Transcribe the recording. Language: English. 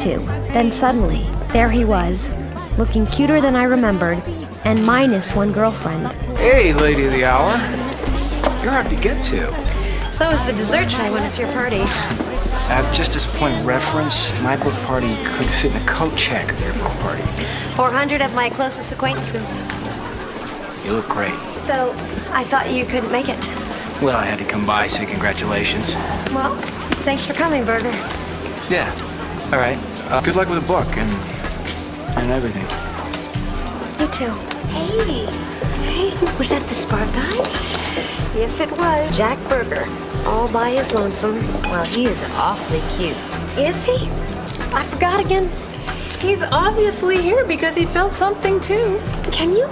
to. Then suddenly, there he was, looking cuter than I remembered, and minus one girlfriend. Hey, lady of the hour. You're hard to get to. So is the dessert tray when it's your party. Just as a point of reference, my book party could fit in a coat check of your book party. 400 of my closest acquaintances. You look great. So, I thought you couldn't make it. Well, I had to come by, say congratulations. Well, thanks for coming, Burger. Yeah. All right. Good luck with the book and everything. You too. Hey. Was that the spark guy? Yes, it was. Jack Burger, all by his lonesome. Well, he is awfully cute. Is he? I forgot again. He's obviously here because he felt something too. Can you